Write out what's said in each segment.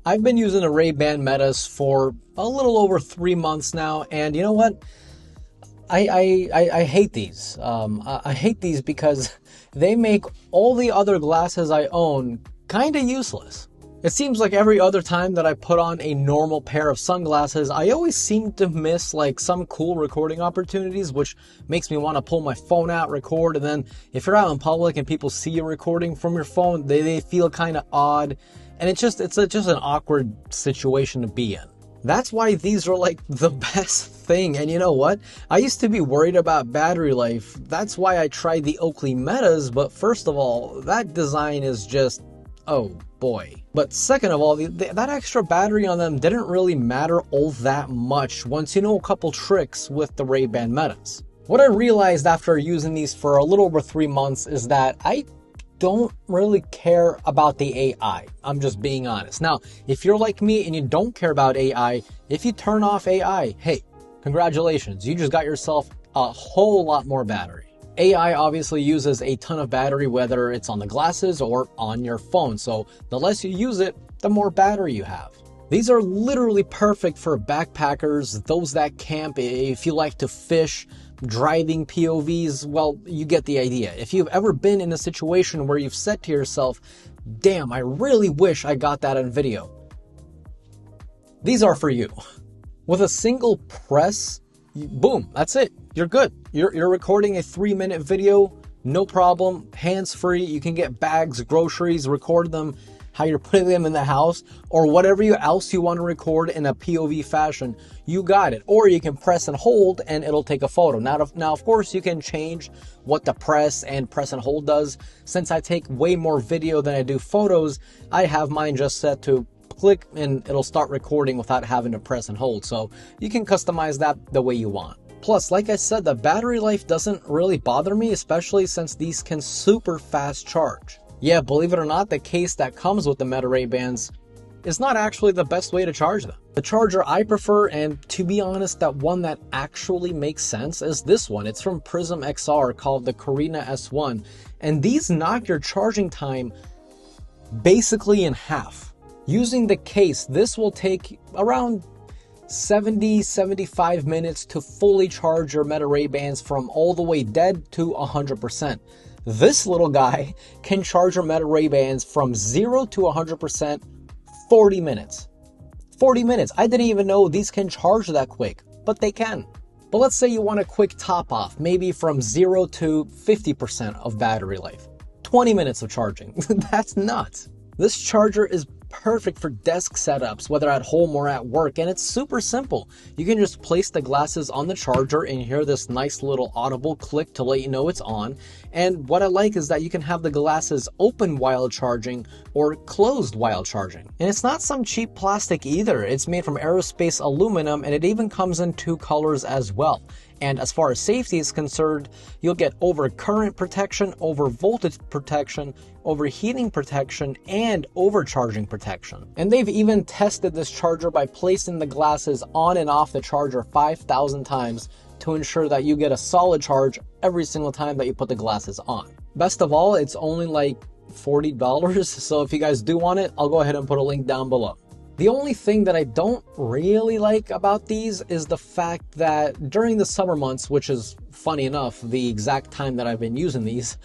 I've been using the RayBan Metas for a little over 3 months now, and you know what? I hate these. I hate these because they make all the other glasses I own kind of useless. It seems like every other time that I put on a normal pair of sunglasses, I always seem to miss like some cool recording opportunities, which makes me want to pull my phone out, record, and then if you're out in public and people see you recording from your phone, they feel kind of odd, and it's just an awkward situation to be in. That's why these are like the best thing. And you know what? I used to be worried about battery life. That's why I tried the Oakley Metas, but first of all, that design is just, oh boy. But second of all, that extra battery on them didn't really matter all that much once you know a couple tricks with the RayBan Metas. What I realized after using these for a little over 3 months is that I don't really care about the AI. I'm just being honest. Now, if you're like me and you don't care about AI, if you turn off AI, hey, congratulations, you just got yourself a whole lot more battery. AI obviously uses a ton of battery, whether it's on the glasses or on your phone. So the less you use it, the more battery you have. These are literally perfect for backpackers, those that camp, if you like to fish, driving POVs, well, you get the idea. If you've ever been in a situation where you've said to yourself, damn, I really wish I got that on video, these are for you. With a single press, boom, that's it. You're good. You're recording a 3-minute video, no problem, hands-free. You can get bags, groceries, record them how you're putting them in the house, or whatever else you want to record in a POV fashion, you got it. Or you can press and hold and it'll take a photo. Now, of course, you can change what the press and hold does. Since I take way more video than I do photos, I have mine just set to click and it'll start recording without having to press and hold. So you can customize that the way you want. Plus, like I said, the battery life doesn't really bother me, especially since these can super fast charge. Yeah, believe it or not, the case that comes with the Meta RayBans is not actually the best way to charge them. The charger I prefer, and to be honest, that one that actually makes sense, is this one. It's from PrismXR, called the Carina S1, and these knock your charging time basically in half. Using the case, this will take around 70-75 minutes to fully charge your Meta RayBans from all the way dead to 100%. This little guy can charge your Meta RayBans from 0 to 100% 40 minutes. 40 minutes. I didn't even know these can charge that quick, but they can. But let's say you want a quick top off, maybe from 0 to 50% of battery life. 20 minutes of charging. That's nuts. This charger is perfect for desk setups, whether at home or at work, and it's super simple. You can just place the glasses on the charger and hear this nice little audible click to let you know it's on. And what I like is that you can have the glasses open while charging or closed while charging. And it's not some cheap plastic either. It's made from aerospace aluminum, and it even comes in 2 colors as well. And as far as safety is concerned, you'll get overcurrent protection, over voltage protection, overheating protection, and overcharging protection. And they've even tested this charger by placing the glasses on and off the charger 5,000 times to ensure that you get a solid charge every single time that you put the glasses on. Best of all, it's only like $40, so if you guys do want it, I'll go ahead and put a link down below. The only thing that I don't really like about these is the fact that during the summer months, which is funny enough, the exact time that I've been using these,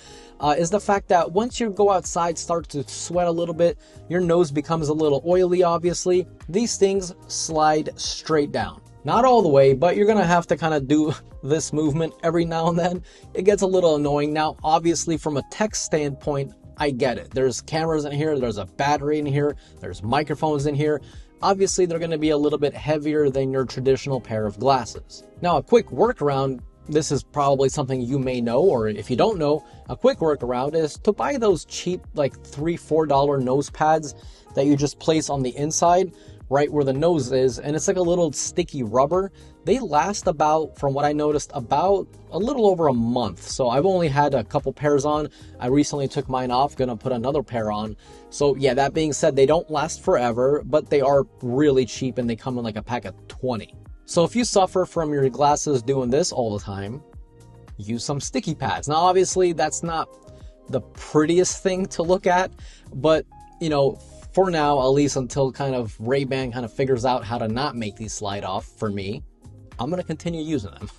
is the fact that once you go outside, start to sweat a little bit, your nose becomes a little oily, obviously, these things slide straight down. Not all the way, but you're gonna have to kind of do this movement every now and then. It gets a little annoying. Now, obviously, from a tech standpoint, I get it. There's cameras in here, there's a battery in here, there's microphones in here. Obviously, they're going to be a little bit heavier than your traditional pair of glasses. Now, a quick workaround, this is probably something you may know, or if you don't know, a quick workaround is to buy those cheap, like $3-4 nose pads that you just place on the inside, right where the nose is, and it's like a little sticky rubber. They last about, from what I noticed, about a little over a month. So I've only had a couple pairs on. I recently took mine off, gonna put another pair on. So yeah, that being said, they don't last forever, but they are really cheap and they come in like a pack of 20. So if you suffer from your glasses doing this all the time, use some sticky pads. Now, obviously that's not the prettiest thing to look at, but you know, for now, at least until kind of RayBan kind of figures out how to not make these slide off for me, I'm going to continue using them.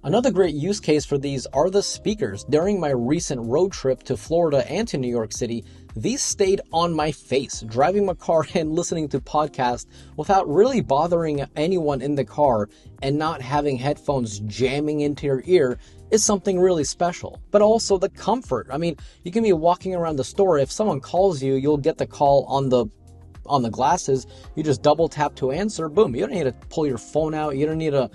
Another great use case for these are the speakers. During my recent road trip to Florida and to New York City, these stayed on my face, driving my car and listening to podcasts without really bothering anyone in the car, and not having headphones jamming into your ear is something really special. But also the comfort. I mean, you can be walking around the store. If someone calls you, you'll get the call on the glasses. You just double tap to answer. Boom. You don't need to pull your phone out. You don't need to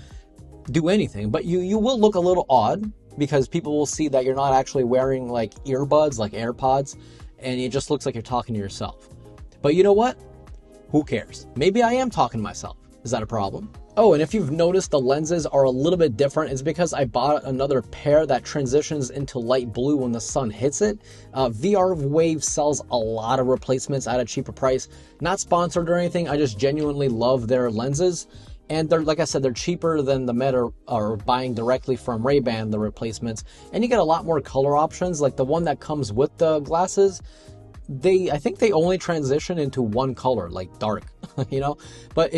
do anything, but you will look a little odd because people will see that you're not actually wearing like earbuds, like AirPods, and it just looks like you're talking to yourself. But you know what? Who cares? Maybe I am talking to myself. Is that a problem? Oh, and if you've noticed the lenses are a little bit different, it's because I bought another pair that transitions into light blue when the sun hits it. VR Wave sells a lot of replacements at a cheaper price. Not sponsored or anything, I just genuinely love their lenses. And they're, like I said, they're cheaper than the Meta are buying directly from RayBan, the replacements. And you get a lot more color options, like the one that comes with the glasses. I think they only transition into one color, like dark, you know? But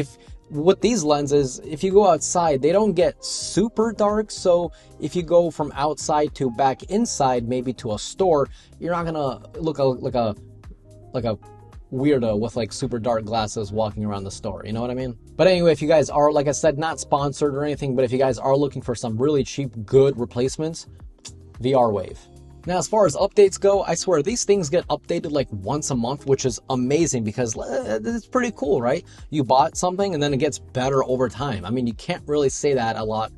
with these lenses, if you go outside, they don't get super dark. So if you go from outside to back inside, maybe to a store, you're not gonna look like a weirdo with like super dark glasses walking around the store, you know what I mean? But anyway, if you guys are, like I said, not sponsored or anything, but if you guys are looking for some really cheap, good replacements, VR Wave. Now, as far as updates go, I swear these things get updated like once a month, which is amazing because it's pretty cool, right? You bought something and then it gets better over time. I mean, you can't really say that a lot.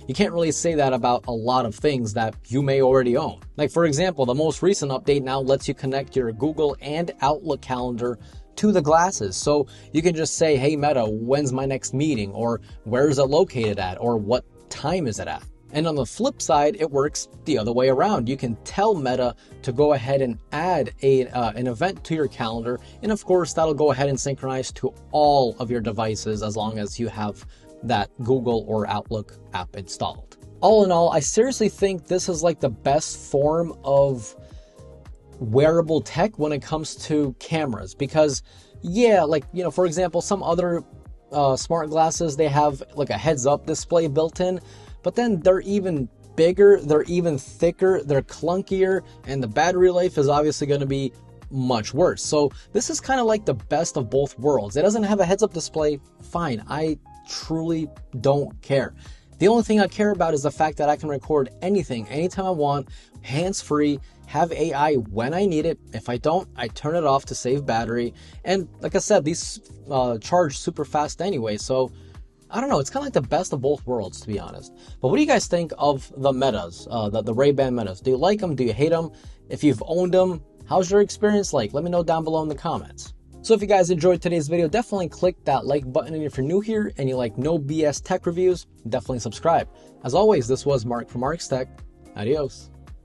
You can't really say that about a lot of things that you may already own. Like, for example, the most recent update now lets you connect your Google and Outlook calendar to the glasses. So you can just say, hey Meta, when's my next meeting? Or where is it located at? Or what time is it at? And on the flip side, it works the other way around. You can tell Meta to go ahead and add an event to your calendar. And of course, that'll go ahead and synchronize to all of your devices as long as you have that Google or Outlook app installed. All in all, I seriously think this is like the best form of wearable tech when it comes to cameras, because yeah, like, you know, for example, some other smart glasses, they have like a heads up display built in, but then they're even bigger, they're even thicker, they're clunkier, and the battery life is obviously going to be much worse. So this is kind of like the best of both worlds. It doesn't have a heads up display, fine, I truly don't care. The only thing I care about is the fact that I can record anything, anytime I want, hands-free, have AI when I need it. If I don't, I turn it off to save battery. And like I said, these charge super fast anyway, so I don't know, it's kind of like the best of both worlds, to be honest. But what do you guys think of the Metas, the RayBan Metas? Do you like them? Do you hate them? If you've owned them, how's your experience like? Let me know down below in the comments. So if you guys enjoyed today's video, definitely click that like button. And if you're new here and you like no BS tech reviews, definitely subscribe. As always, this was Mark from Mark's Tech. Adios.